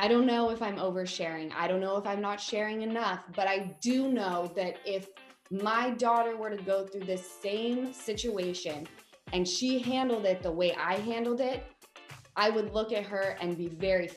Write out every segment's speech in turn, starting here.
I don't know if I'm oversharing. I don't know if I'm not sharing enough, but I do know that if my daughter were to go through this same situation and she handled it the way I handled it, I would look at her and be very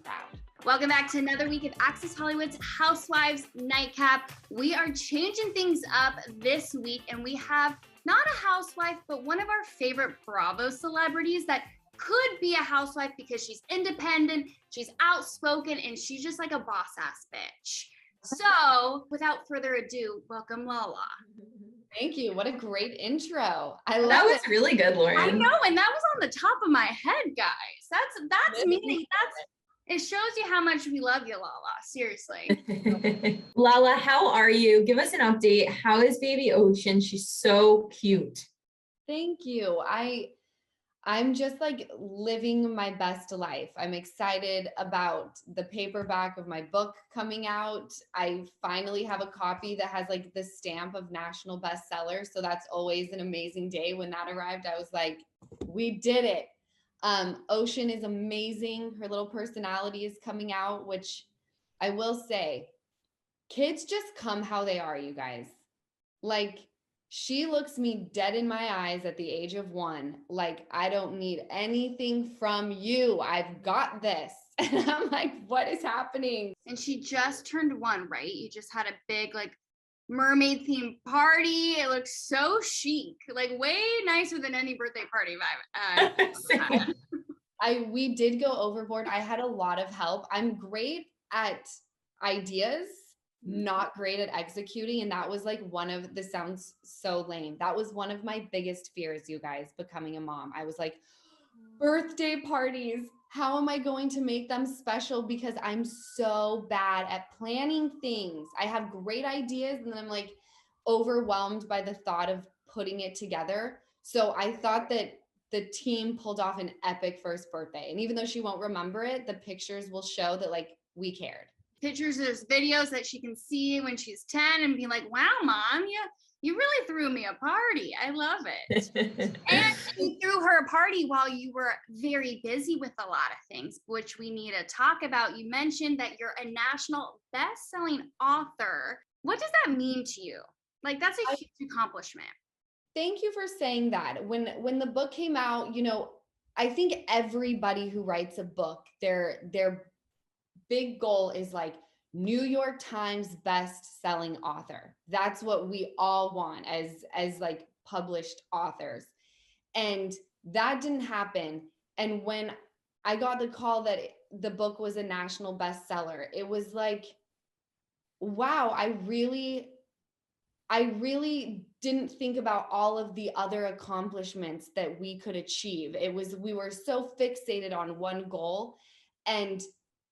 proud. Welcome back to another week of Access Hollywood's Housewives Nightcap. We are changing things up this week, and we have not a housewife, but one of our favorite Bravo celebrities that could be a housewife because she's independent, she's outspoken, and she's just like a boss-ass bitch. So, without further ado, welcome Lala. Thank you. What a great intro. I love that was it. really good, Lauren. I know, and that was on the top of my head, guys. That's meaning it shows you how much we love you, Lala. Seriously. Lala, how are you? Give us an update. How is baby Ocean? She's so cute. Thank you. I'm just like living my best life. I'm excited about the paperback of my book coming out. I finally have a copy that has like the stamp of national bestseller. So that's always an amazing day. When that arrived, I was like, we did it. Ocean is amazing. Her little personality is coming out, which I will say, kids just come how they are, you guys. Like, she looks me dead in my eyes at the age of 1. Like, I don't need anything from you. I've got this. And I'm like, what is happening? And she just turned 1, right? You just had a big like mermaid themed party. It looks so chic, like way nicer than any birthday party vibe. We did go overboard. I had a lot of help. I'm great at ideas, not great at executing. And that was like this sounds so lame. That was one of my biggest fears, you guys, becoming a mom. I was like, birthday parties, how am I going to make them special? Because I'm so bad at planning things. I have great ideas and then I'm like overwhelmed by the thought of putting it together. So I thought that the team pulled off an epic first birthday. And even though she won't remember it, the pictures will show that like we cared. Pictures, there's videos that she can see when she's 10 and be like, wow, mom, you really threw me a party. I love it. And you threw her a party while you were very busy with a lot of things, which we need to talk about. You mentioned that you're a national best-selling author. What does that mean to you? Like, that's a huge accomplishment. Thank you for saying that. When the book came out, you know, I think everybody who writes a book, their big goal is like New York Times best-selling author. That's what we all want as like published authors. And that didn't happen. And when I got the call that the book was a national bestseller, it was like, wow, I really didn't think about all of the other accomplishments that we could achieve. We were so fixated on one goal. And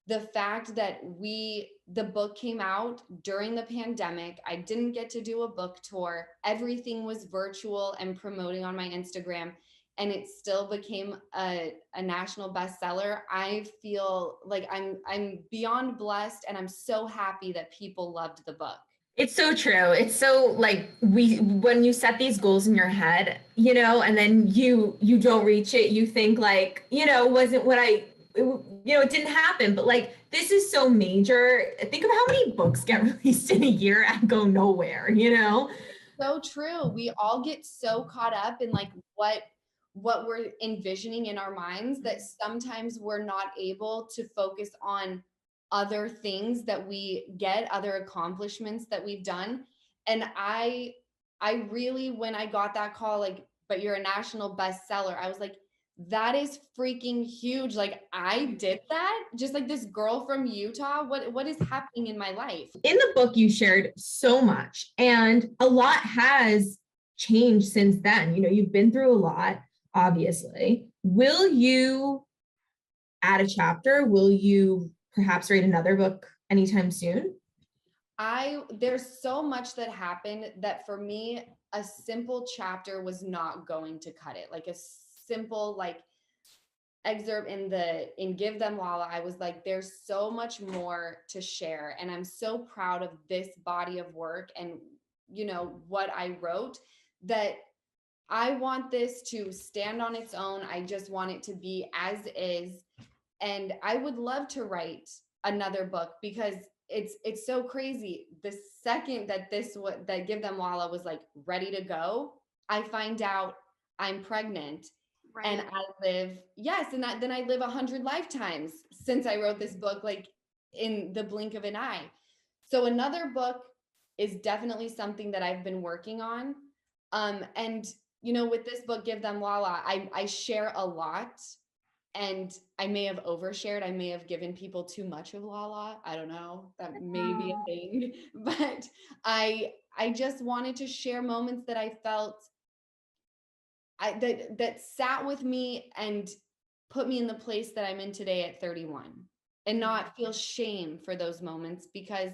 the fact that the book came out during the pandemic, I didn't get to do a book tour. Everything was virtual and promoting on my Instagram, and it still became a national bestseller. I feel like I'm beyond blessed, and I'm so happy that people loved the book. It's so true. It's so like when you set these goals in your head, you know, and then you don't reach it, you think like, you know, wasn't what it didn't happen, but like, this is so major. Think of how many books get released in a year and go nowhere, you know? So true. We all get so caught up in like what we're envisioning in our minds that sometimes we're not able to focus on other things that we get, other accomplishments that we've done. And I really, when I got that call, like, but you're a national bestseller, I was like, that is freaking huge. Like, I did that, just like this girl from Utah. What is happening in my life? In the book, you shared so much, and a lot has changed since then. You know, you've been through a lot, obviously. Will you add a chapter? Will you perhaps write another book anytime soon? There's so much that happened that for me, a simple chapter was not going to cut it. Like a simple like excerpt in Give Them Lala, I was like, there's so much more to share. And I'm so proud of this body of work and, you know, what I wrote, that I want this to stand on its own. I just want it to be as is. And I would love to write another book because it's so crazy. The second that that Give Them Lala was like ready to go, I find out I'm pregnant. Right. And I live, yes, and then I live 100 lifetimes since I wrote this book, like in the blink of an eye. So another book is definitely something that I've been working on. And with this book, Give Them Lala, I share a lot, and I may have overshared. I may have given people too much of Lala. I don't know. That may be a thing, but I just wanted to share moments that I felt that sat with me and put me in the place that I'm in today at 31, and not feel shame for those moments, because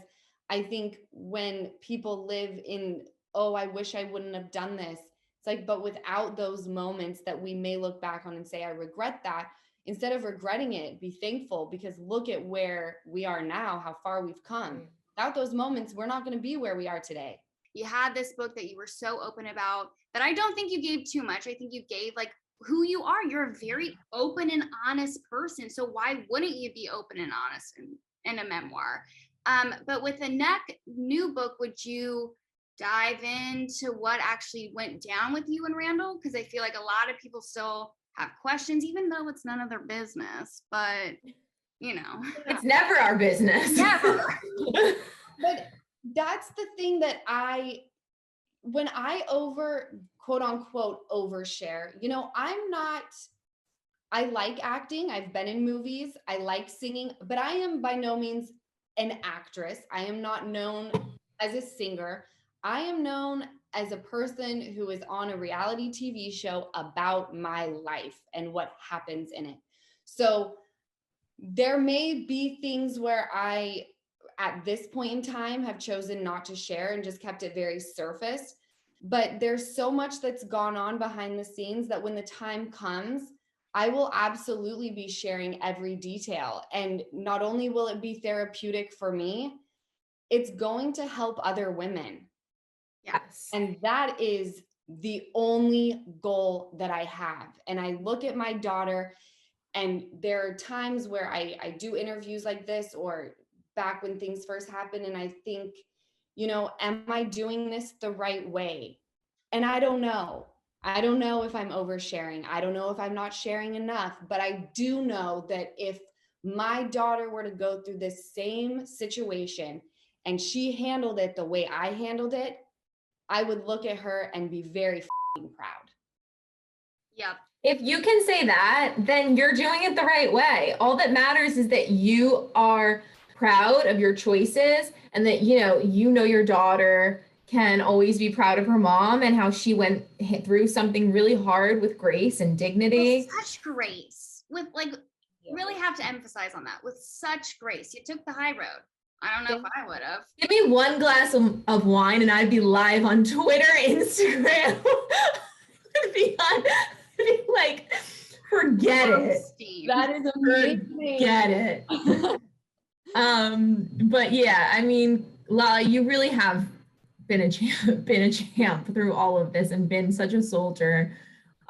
I think when people live in, oh, I wish I wouldn't have done this. It's like, but without those moments that we may look back on and say, I regret that, instead of regretting it, be thankful, because look at where we are now, how far we've come. Without those moments, we're not going to be where we are today. You had this book that you were so open about that I don't think you gave too much. I think you gave like who you are. You're a very open and honest person. So why wouldn't you be open and honest in a memoir? But with the new book, would you dive into what actually went down with you and Randall? Because I feel like a lot of people still have questions, even though it's none of their business. But, It's never our business. Never. But that's the thing that when I quote unquote overshare, I like acting. I've been in movies. I like singing, but I am by no means an actress. I am not known as a singer. I am known as a person who is on a reality TV show about my life and what happens in it. So there may be things where I, at this point in time, have chosen not to share and just kept it very surface. But there's so much that's gone on behind the scenes that when the time comes, I will absolutely be sharing every detail. And not only will it be therapeutic for me, it's going to help other women. Yes. And that is the only goal that I have. And I look at my daughter, and there are times where I do interviews like this, or back when things first happened, and I think, am I doing this the right way? And I don't know. I don't know if I'm oversharing. I don't know if I'm not sharing enough, but I do know that if my daughter were to go through this same situation and she handled it the way I handled it, I would look at her and be very proud. Yep. If you can say that, then you're doing it the right way. All that matters is that you are proud of your choices, and that, your daughter can always be proud of her mom and how she went through something really hard with grace and dignity. With such grace. Really have to emphasize on that. With such grace. You took the high road. I don't know if I would have. Give me one glass of wine and I'd be live on Twitter, Instagram. Forget it. That is amazing. Forget it. But yeah, I mean, Lala, you really have been a champ through all of this and been such a soldier.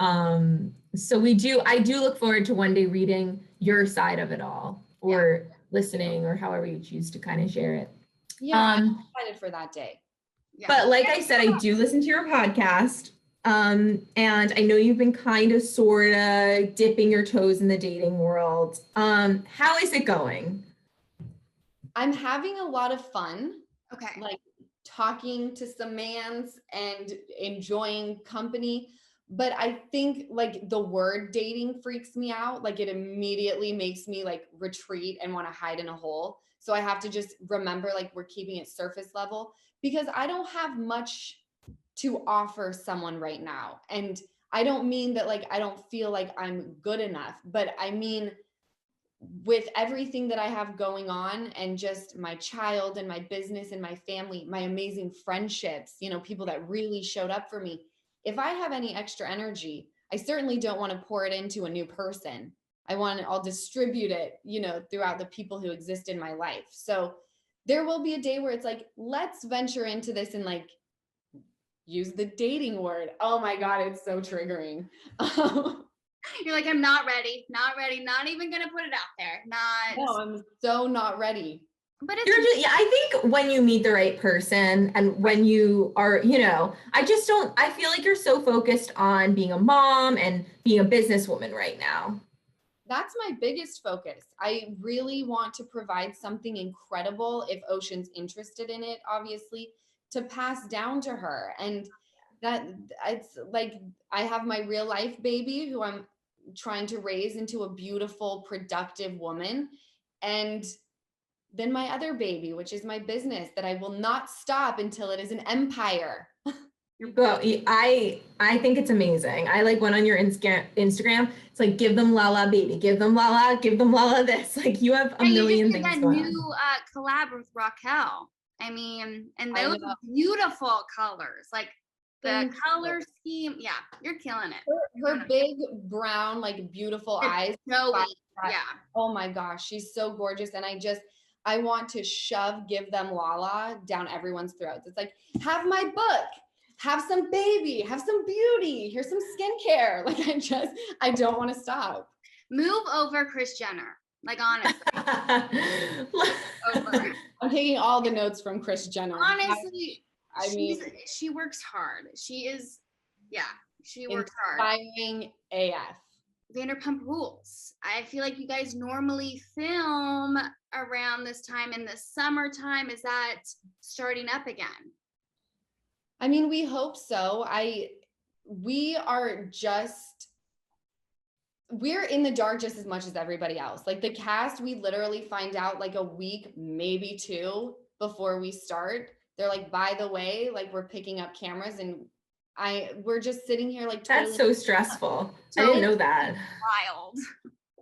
So I do look forward to one day reading your side of it all, or listening, or however you choose to kind of share it. Yeah, I'm excited for that day. Yeah. But like I said, I do listen to your podcast. And I know you've been kind of sort of dipping your toes in the dating world. How is it going? I'm having a lot of fun. Okay. Like talking to some mans and enjoying company. But I think like the word dating freaks me out. Like it immediately makes me like retreat and want to hide in a hole. So I have to just remember like we're keeping it surface level, because I don't have much to offer someone right now. And I don't mean that like I don't feel like I'm good enough, but I mean with everything that I have going on, and just my child and my business and my family, my amazing friendships, people that really showed up for me. If I have any extra energy, I certainly don't want to pour it into a new person. I'll distribute it, throughout the people who exist in my life. So there will be a day where it's like, let's venture into this and like use the dating word. Oh my God, it's so triggering. You're like, I'm not ready, not even gonna put it out there. No, I'm so not ready. But it's yeah, I think when you meet the right person and when you are, I feel like you're so focused on being a mom and being a businesswoman right now. That's my biggest focus. I really want to provide something incredible, if Ocean's interested in it, obviously, to pass down to her. And that it's like I have my real life baby who I'm trying to raise into a beautiful, productive woman. And then my other baby, which is my business that I will not stop until it is an empire. Well, I think it's amazing. I like went on your Instagram. It's like, give them Lala baby, give them Lala this. Like you have a million things that going new on. Collab with Raquel. I mean, and those beautiful colors, like the color scheme. Yeah, you're killing it. Her big brown, like beautiful eyes. Yeah. Oh my gosh, she's so gorgeous. And I want to give them Lala down everyone's throats. It's like, have my book. Have some baby, have some beauty, here's some skincare. Like I don't want to stop. Move over Kris Jenner. Like honestly. I'm taking all the notes from Kris Jenner. Honestly, I mean, she works hard. She works hard. Inspiring AF. Vanderpump Rules. I feel like you guys normally film around this time in the summertime. Is that starting up again? I mean, we hope so. We're in the dark just as much as everybody else. Like the cast, we literally find out like a week, maybe 2 before we start. They're like, by the way, like we're picking up cameras and we're just sitting here like totally. That's so stressful. I didn't know that. Wild.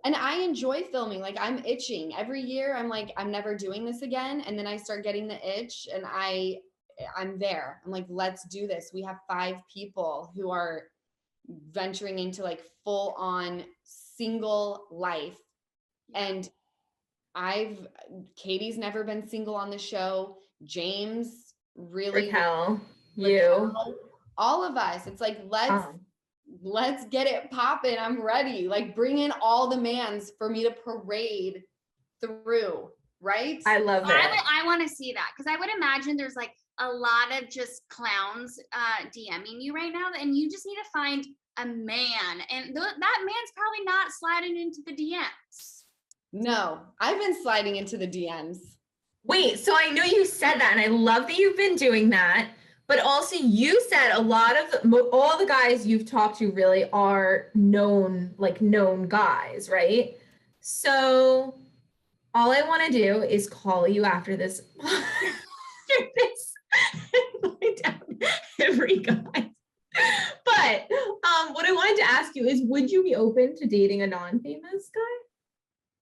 And I enjoy filming. Like I'm itching. Every year I'm like, I'm never doing this again. And then I start getting the itch and I'm there. I'm like, let's do this. We have 5 people who are venturing into like full on single life. And Katie's never been single on the show. James, really. Raquel, you. All of us. It's like, let's get it popping. I'm ready. Like bring in all the mans for me to parade through. Right? I love it. I want to see that because I would imagine there's like a lot of just clowns DMing you right now, and you just need to find a man, and that man's probably not sliding into the DMs. No, I've been sliding into the DMs. Wait, so I know you said that, and I love that you've been doing that, but also you said a lot of all the guys you've talked to really are known guys, right? So all I want to do is call you after this. Down every guy. But what I wanted to ask you is, would you be open to dating a non-famous guy?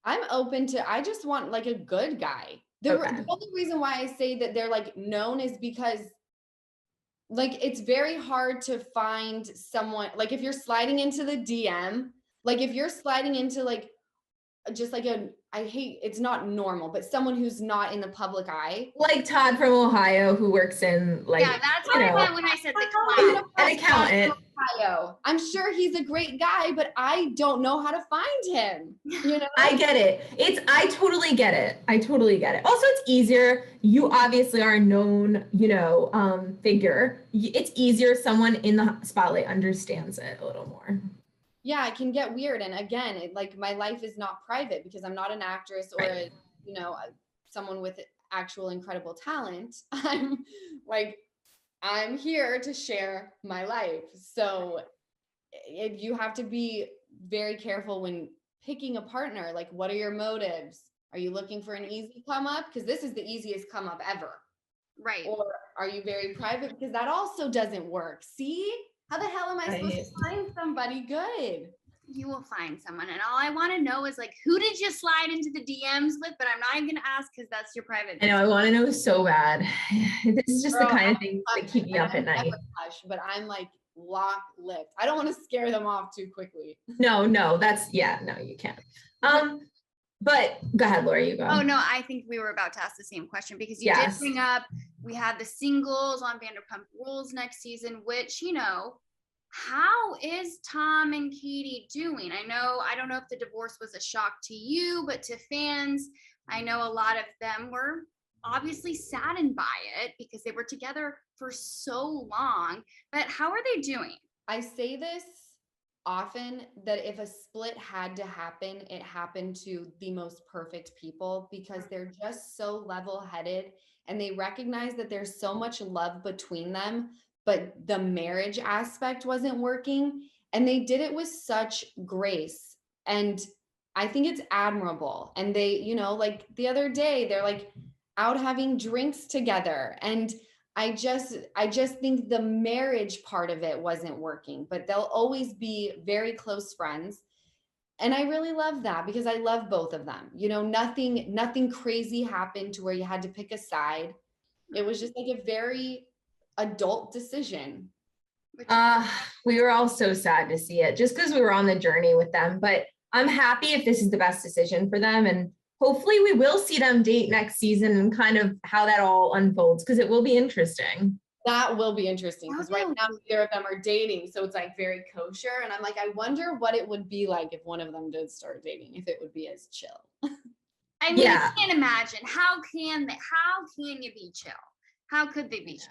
I'm open to, I just want like a good guy. The only reason why I say that they're like known is because like it's very hard to find someone, like if you're sliding into the DM, like if you're sliding into like just like it's not normal, but someone who's not in the public eye. Like Todd from Ohio who works in like, yeah, that's what I meant when I said the collab. An accountant. Ohio. I'm sure he's a great guy, but I don't know how to find him. You know? I get it. I totally get it. Also, it's easier. You obviously are a known, figure. It's easier. Someone in the spotlight understands it a little more. Yeah, it can get weird. And again, like my life is not private because I'm not an actress or, someone with actual incredible talent. I'm here to share my life. So you have to be very careful when picking a partner. Like, what are your motives? Are you looking for an easy come up? Because this is the easiest come up ever. Right. Or are you very private? Because that also doesn't work. See? How the hell am I supposed to find somebody good? You will find someone. And all I want to know is like, who did you slide into the DMs with? But I'm not even going to ask because that's your private business. I know. I want to know so bad. This is just the kind of thing that keep me up at night. But I'm like lock-lipped. I don't want to scare them off too quickly. No, no, you can't. But go ahead, Laura, you go. Oh, no, I think we were about to ask the same question because you did bring up, we have the singles on Vanderpump Rules next season, which, How is Tom and Katie doing? I don't know if the divorce was a shock to you, but to fans, I know a lot of them were obviously saddened by it because they were together for so long. But how are they doing? I say this often, that if a split had to happen, it happened to the most perfect people, because they're just so level-headed and they recognize that there's so much love between them, but the marriage aspect wasn't working. And they did it with such grace. And I think it's admirable. And they, like the other day, they're like out having drinks together. And I just think the marriage part of it wasn't working, but they'll always be very close friends. And I really love that, because I love both of them. Nothing crazy happened to where you had to pick a side. It was just like a very adult decision. We were all so sad to see it, just because we were on the journey with them. But I'm happy if this is the best decision for them. And hopefully we will see them date next season and kind of how that all unfolds, because it will be interesting. That will be interesting, because right now neither of them are dating. So it's like very kosher. And I'm like, I wonder what it would be like if one of them did start dating, if it would be as chill. I mean, I can't imagine. How can you be chill? How could they be chill?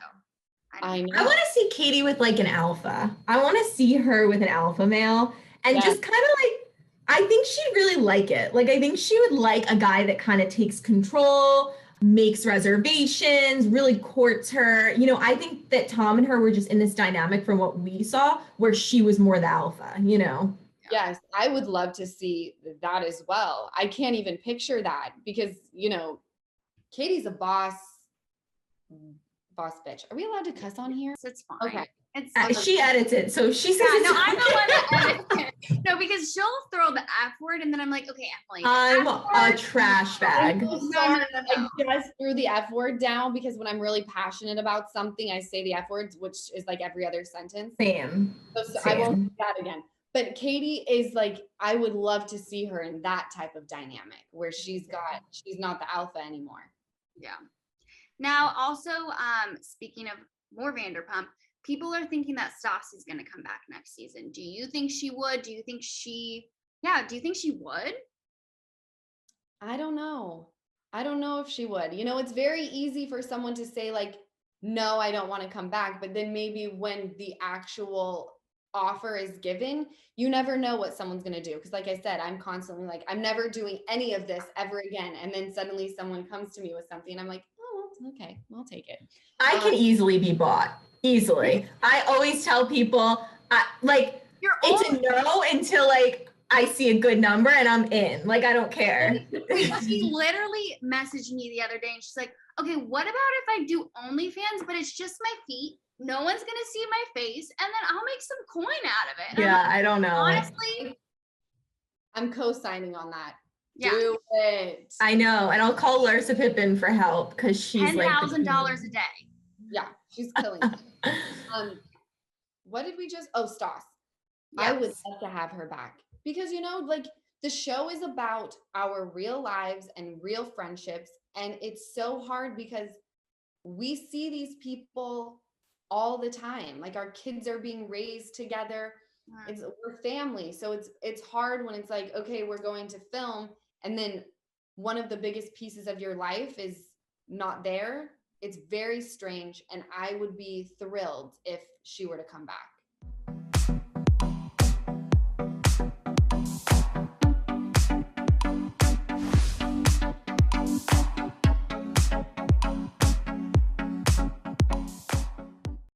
I know. I want to see Katie with like an alpha. I want to see her with an alpha male and just kind of like, I think she'd really like it. Like, I think she would like a guy that kind of takes control, makes reservations, really courts her. I think that Tom and her were just in this dynamic from what we saw where she was more the alpha, Yes, I would love to see that as well. I can't even picture that because, Katie's a boss bitch. Are we allowed to cuss on here? It's fine. Okay. She edits it, so she says. Yeah, no, I'm the one that edits it. No, because she'll throw the F word, and then I'm like, okay, Emily. I'm a trash bag. No. I just threw the F word down because when I'm really passionate about something, I say the F words, which is like every other sentence. Same. I won't do that again. But Katie is like, I would love to see her in that type of dynamic where she's not the alpha anymore. Yeah. Now, also, speaking of more Vanderpump, people are thinking that Stassi's going to come back next season. Do you think she would? Do you think she would? I don't know. I don't know if she would. It's very easy for someone to say like, no, I don't want to come back. But then maybe when the actual offer is given, you never know what someone's going to do. Because like I said, I'm constantly like, I'm never doing any of this ever again. And then suddenly someone comes to me with something and I'm like, oh, okay, we'll take it. I can easily be bought. Easily. I always tell people, it's a no until like I see a good number and I'm in. Like, I don't care. She literally messaged me the other day and she's like, okay, what about if I do OnlyFans, but it's just my feet? No one's going to see my face and then I'll make some coin out of it. And yeah, I don't know. Honestly, I'm co-signing on that. Yeah. Do it. I know. And I'll call Larsa Pippen for help because she's $10,000 a day. Yeah, she's killing it. What did we just? Oh, Stas. Yes. I would love to have her back because, like the show is about our real lives and real friendships. And it's so hard because we see these people all the time. Like our kids are being raised together. We're family. So it's hard when it's like, okay, we're going to film. And then one of the biggest pieces of your life is not there. It's very strange. And I would be thrilled if she were to come back.